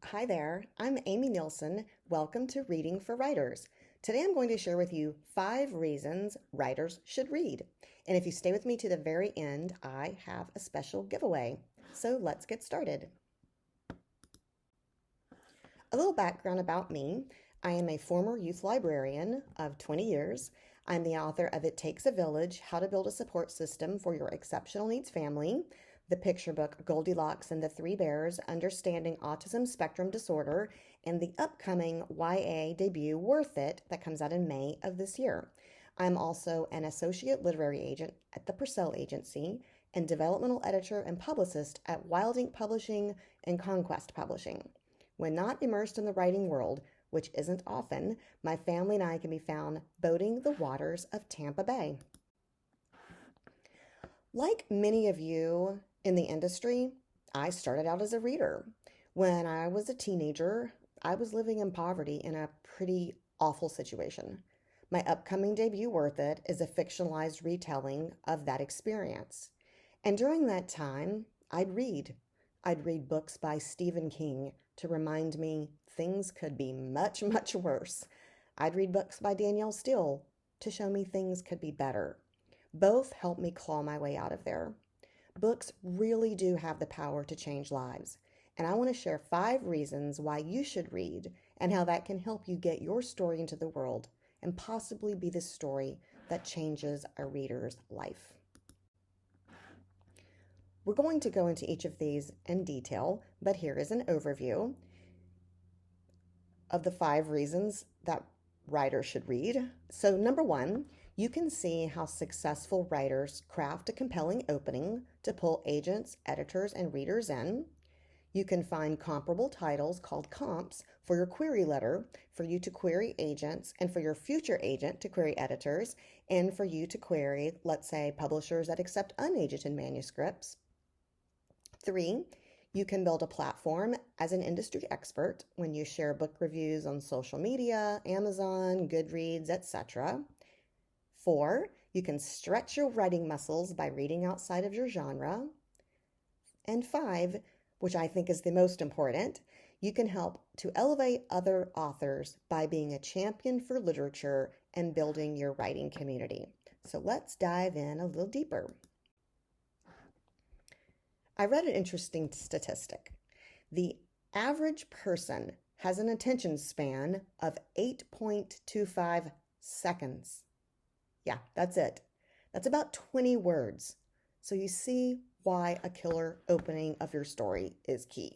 Hi there, I'm Amy Nielsen. Welcome to Reading for Writers. Today I'm going to share with you 5 reasons writers should read. And if you stay with me to the very end, I have a special giveaway. So let's get started. A little background about me. I am a former youth librarian of 20 years. I'm the author of It Takes a Village, How to Build a Support System for Your Exceptional Needs Family, the picture book Goldilocks and the Three Bears, Understanding Autism Spectrum Disorder, and the upcoming YA debut Worth It that comes out in May of this year. I'm also an associate literary agent at the Purcell Agency and developmental editor and publicist at Wild Ink Publishing and Conquest Publishing. When not immersed in the writing world, which isn't often, my family and I can be found boating the waters of Tampa Bay. Like many of you in the industry, I started out as a reader. When I was a teenager, I was living in poverty in a pretty awful situation. My upcoming debut, Worth It, is a fictionalized retelling of that experience. And during that time, I'd read. I'd read books by Stephen King to remind me things could be much, much worse. I'd read books by Danielle Steele to show me things could be better. Both helped me claw my way out of there. Books really do have the power to change lives, and I want to share 5 reasons why you should read and how that can help you get your story into the world and possibly be the story that changes a reader's life. We're going to go into each of these in detail, but here is an overview of the 5 reasons that writers should read. So number 1, you can see how successful writers craft a compelling opening to pull agents, editors, and readers in. You can find comparable titles called comps for your query letter, for you to query agents, and for your future agent to query editors, and for you to query, let's say, publishers that accept unagented manuscripts. 3, you can build a platform as an industry expert when you share book reviews on social media, Amazon, Goodreads, etc. 4, you can stretch your writing muscles by reading outside of your genre. And 5, which I think is the most important, you can help to elevate other authors by being a champion for literature and building your writing community. So let's dive in a little deeper. I read an interesting statistic. The average person has an attention span of 8.25 seconds. Yeah, that's it. That's about 20 words. So you see why a killer opening of your story is key.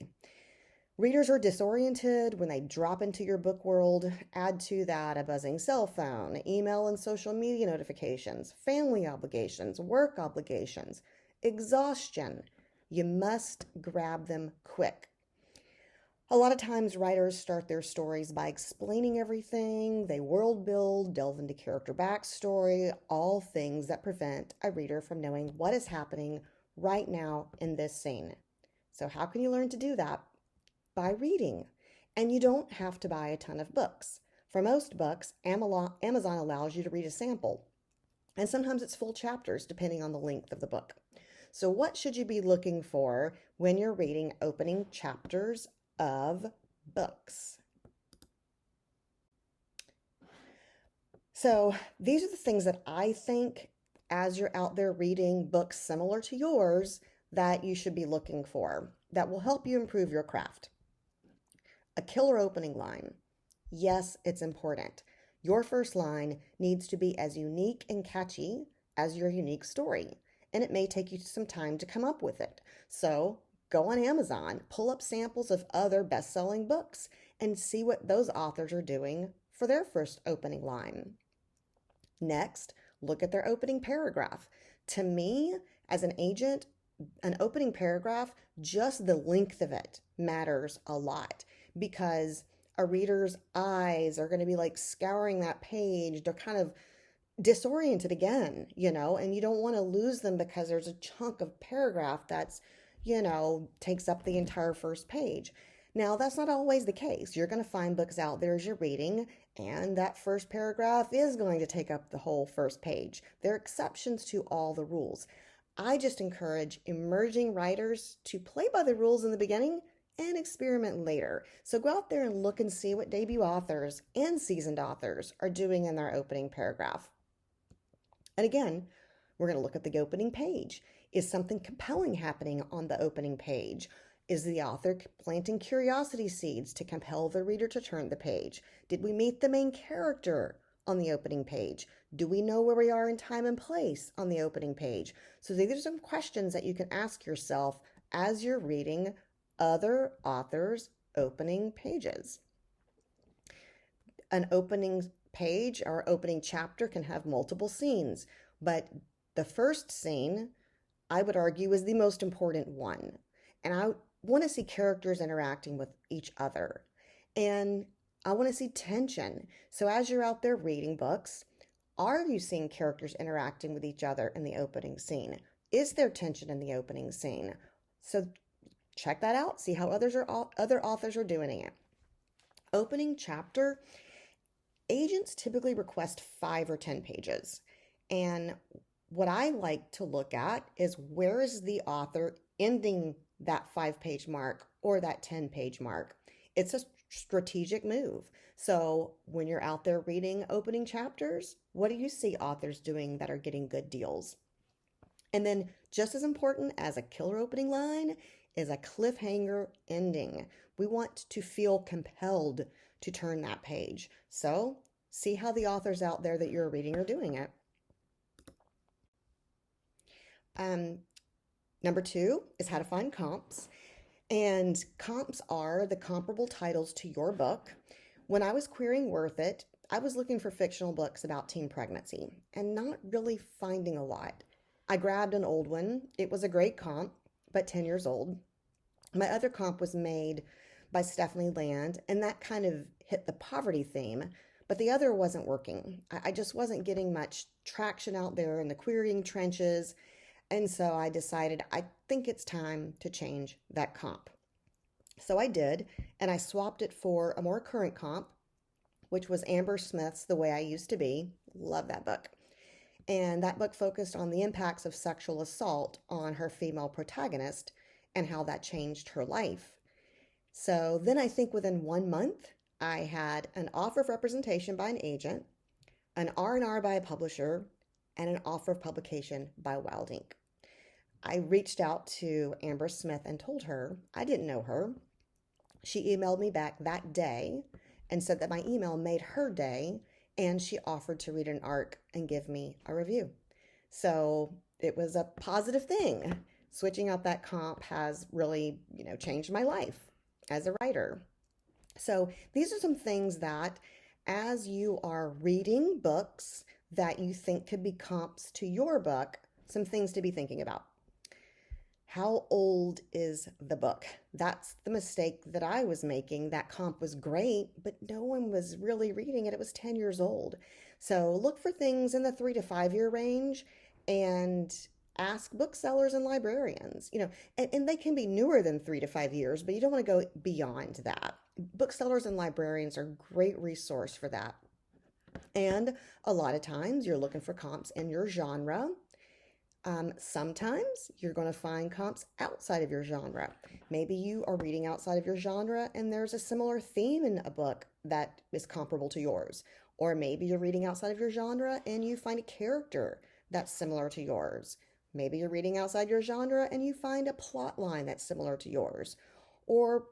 Readers are disoriented when they drop into your book world. Add to that a buzzing cell phone, email and social media notifications, family obligations, work obligations, exhaustion. You must grab them quick. A lot of times writers start their stories by explaining everything. They world build, delve into character backstory, all things that prevent a reader from knowing what is happening right now in this scene. So how can you learn to do that? By reading. And you don't have to buy a ton of books. For most books, Amazon allows you to read a sample. And sometimes it's full chapters depending on the length of the book. So what should you be looking for when you're reading opening chapters of books? So these are the things that I think, as you're out there reading books similar to yours, that you should be looking for that will help you improve your craft. A killer opening line. Yes, it's important. Your first line needs to be as unique and catchy as your unique story, and it may take you some time to come up with it. So go on Amazon, pull up samples of other best-selling books, and see what those authors are doing for their first opening line. Next, look at their opening paragraph. To me, as an agent, an opening paragraph, just the length of it matters a lot, because a reader's eyes are going to be like scouring that page. They're kind of disoriented again, and you don't want to lose them because there's a chunk of paragraph that's, takes up the entire first page. Now, that's not always the case. You're going to find books out there as you're reading, and that first paragraph is going to take up the whole first page. There are exceptions to all the rules. I just encourage emerging writers to play by the rules in the beginning and experiment later. So go out there and look and see what debut authors and seasoned authors are doing in their opening paragraph. And again, we're going to look at the opening page. Is something compelling happening on the opening page? Is the author planting curiosity seeds to compel the reader to turn the page? Did we meet the main character on the opening page? Do we know where we are in time and place on the opening page? So these are some questions that you can ask yourself as you're reading other authors' opening pages. An opening page or opening chapter can have multiple scenes, but the first scene, I would argue, is the most important one. And I want to see characters interacting with each other. And I want to see tension. So as you're out there reading books, are you seeing characters interacting with each other in the opening scene? Is there tension in the opening scene? So check that out. See how other authors are doing it. Opening chapter, agents typically request 5 or 10 pages. And what I like to look at is where is the author ending that 5-page mark or that 10-page mark. It's a strategic move. So when you're out there reading opening chapters, what do you see authors doing that are getting good deals? And then just as important as a killer opening line is a cliffhanger ending. We want to feel compelled to turn that page. So see how the authors out there that you're reading are doing it. Number 2 is how to find comps. And comps are the comparable titles to your book. When I was querying Worth It, I was looking for fictional books about teen pregnancy and not really finding a lot. I grabbed an old one. It was a great comp, but 10 years old. My other comp was made by Stephanie Land, and that kind of hit the poverty theme, but the other wasn't working. I just wasn't getting much traction out there in the querying trenches. And so I decided I think it's time to change that comp. So I did, and I swapped it for a more current comp, which was Amber Smith's The Way I Used to Be. Love that book. And that book focused on the impacts of sexual assault on her female protagonist and how that changed her life. So then I think within 1 month, I had an offer of representation by an agent, an R&R by a publisher, and an offer of publication by Wild Ink. I reached out to Amber Smith and told her I didn't know her. She emailed me back that day and said that my email made her day, and she offered to read an arc and give me a review. So it was a positive thing. Switching out that comp has really, changed my life as a writer. So these are some things that as you are reading books that you think could be comps to your book, some things to be thinking about. How old is the book? That's the mistake that I was making. That comp was great, but no one was really reading it. It was 10 years old. So look for things in the 3 to 5 year range and ask booksellers and librarians, and they can be newer than 3 to 5 years, but you don't want to go beyond that. Booksellers and librarians are a great resource for that. And a lot of times you're looking for comps in your genre. Sometimes you're going to find comps outside of your genre. Maybe you are reading outside of your genre and there's a similar theme in a book that is comparable to yours. Or maybe you're reading outside of your genre and you find a character that's similar to yours. Maybe you're reading outside your genre and you find a plot line that's similar to yours. Or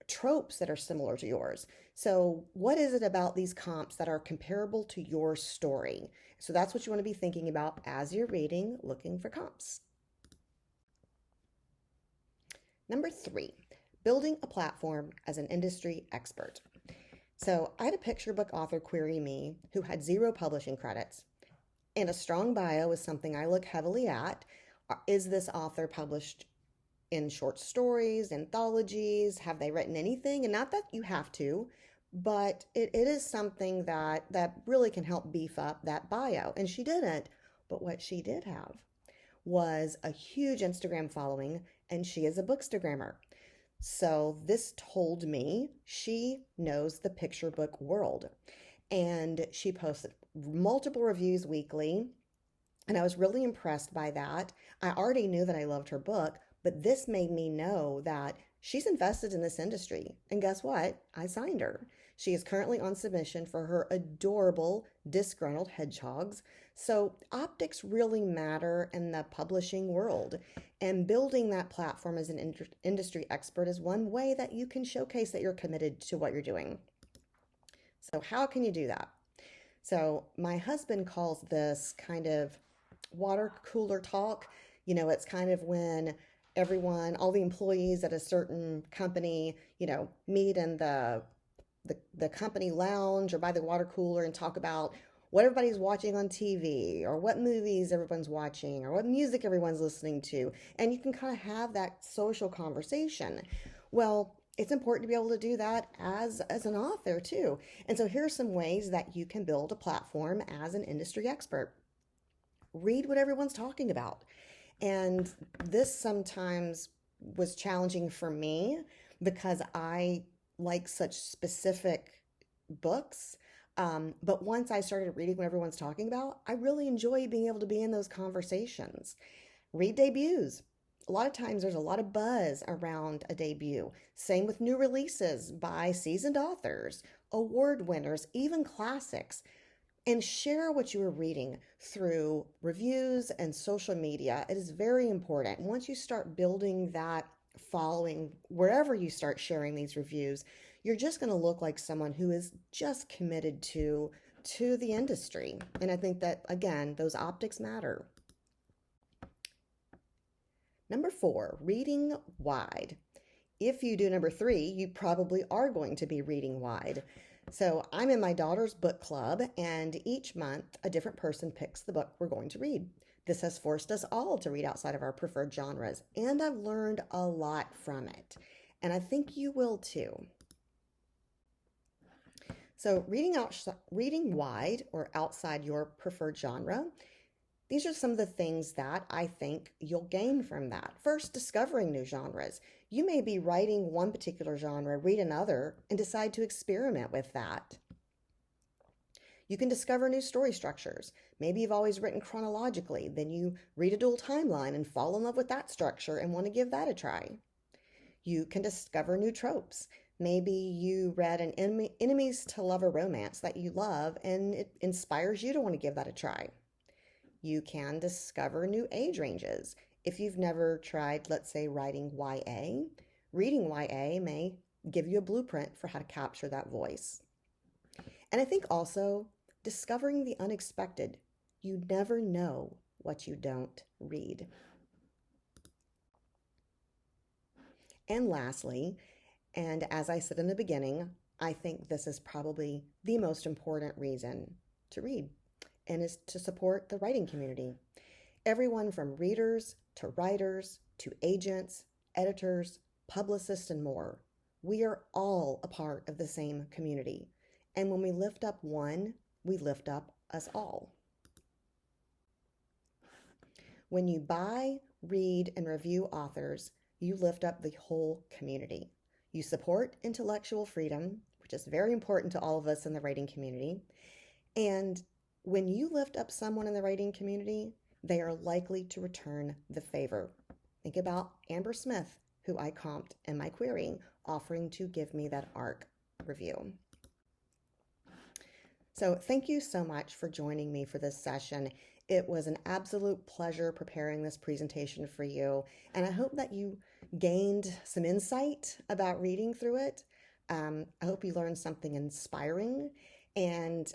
tropes that are similar to yours. So what is it about these comps that are comparable to your story? So that's what you want to be thinking about as you're reading, looking for comps. Number 3, building a platform as an industry expert. So I had a picture book author query me who had 0 publishing credits, and a strong bio is something I look heavily at. Is this author published in short stories, anthologies? Have they written anything? And not that you have to, but it is something that really can help beef up that bio. And she didn't. But what she did have was a huge Instagram following, and she is a bookstagrammer. So this told me she knows the picture book world. And she posted multiple reviews weekly, and I was really impressed by that. I already knew that I loved her book, but this made me know that She's invested in this industry. And guess what? I signed her. She is currently on submission for her adorable disgruntled hedgehogs. So optics really matter in the publishing world. And building that platform as an industry expert is one way that you can showcase that you're committed to what you're doing. So how can you do that? So my husband calls this kind of water cooler talk. It's kind of when everyone, all the employees at a certain company, meet in the company lounge or by the water cooler and talk about what everybody's watching on TV or what movies everyone's watching or what music everyone's listening to. And you can kind of have that social conversation. Well, it's important to be able to do that as an author too. And so here are some ways that you can build a platform as an industry expert. Read what everyone's talking about. And this sometimes was challenging for me because I like such specific books. But once I started reading what everyone's talking about, I really enjoy being able to be in those conversations. Read debuts. A lot of times there's a lot of buzz around a debut. Same with new releases by seasoned authors, award winners, even classics. And share what you are reading through reviews and social media. It is very important. Once you start building that following, wherever you start sharing these reviews, you're just going to look like someone who is just committed to the industry. And I think that, again, those optics matter. Number 4, reading wide. If you do number 3, you probably are going to be reading wide. So I'm in my daughter's book club, and each month a different person picks the book we're going to read. This has forced us all to read outside of our preferred genres, and I've learned a lot from it. And I think you will too. So reading wide or outside your preferred genre, these are some of the things that I think you'll gain from that. First, discovering new genres. You may be writing one particular genre, read another, and decide to experiment with that. You can discover new story structures. Maybe you've always written chronologically, then you read a dual timeline and fall in love with that structure and want to give that a try. You can discover new tropes. Maybe you read an enemies to lover romance that you love and it inspires you to want to give that a try. You can discover new age ranges. If you've never tried, let's say, writing YA, reading YA may give you a blueprint for how to capture that voice. And I think also discovering the unexpected. You never know what you don't read. And lastly, and as I said in the beginning, I think this is probably the most important reason to read, and is to support the writing community. Everyone from readers to writers to agents, editors, publicists, and more. We are all a part of the same community. And when we lift up one, we lift up us all. When you buy, read, and review authors, you lift up the whole community. You support intellectual freedom, which is very important to all of us in the writing community. And when you lift up someone in the writing community, they are likely to return the favor. Think about Amber Smith, who I comped in my query, offering to give me that ARC review. So thank you so much for joining me for this session. It was an absolute pleasure preparing this presentation for you, and I hope that you gained some insight about reading through it. I hope you learned something inspiring, and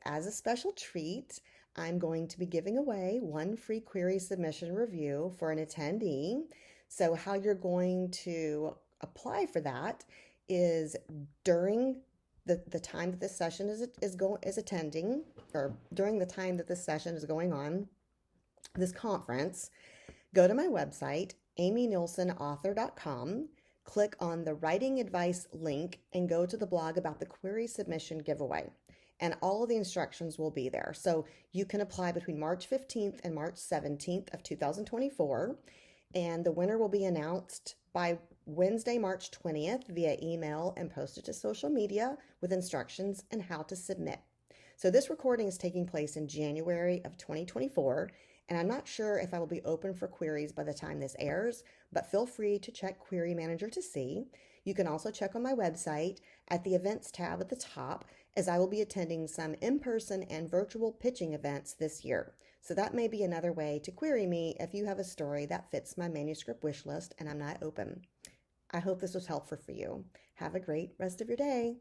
as a special treat, I'm going to be giving away one free query submission review for an attendee. So how you're going to apply for that is during the time that this session is attending, or during the time that this session is going on, this conference, go to my website, amynielsenauthor.com, click on the writing advice link, and go to the blog about the query submission giveaway. And all of the instructions will be there. So you can apply between March 15th and March 17th of 2024. And the winner will be announced by Wednesday, March 20th via email and posted to social media with instructions on how to submit. So this recording is taking place in January of 2024, and I'm not sure if I will be open for queries by the time this airs, but feel free to check Query Manager to see. You can also check on my website at the Events tab at the top, as I will be attending some in-person and virtual pitching events this year. So that may be another way to query me if you have a story that fits my manuscript wish list and I'm not open. I hope this was helpful for you. Have a great rest of your day.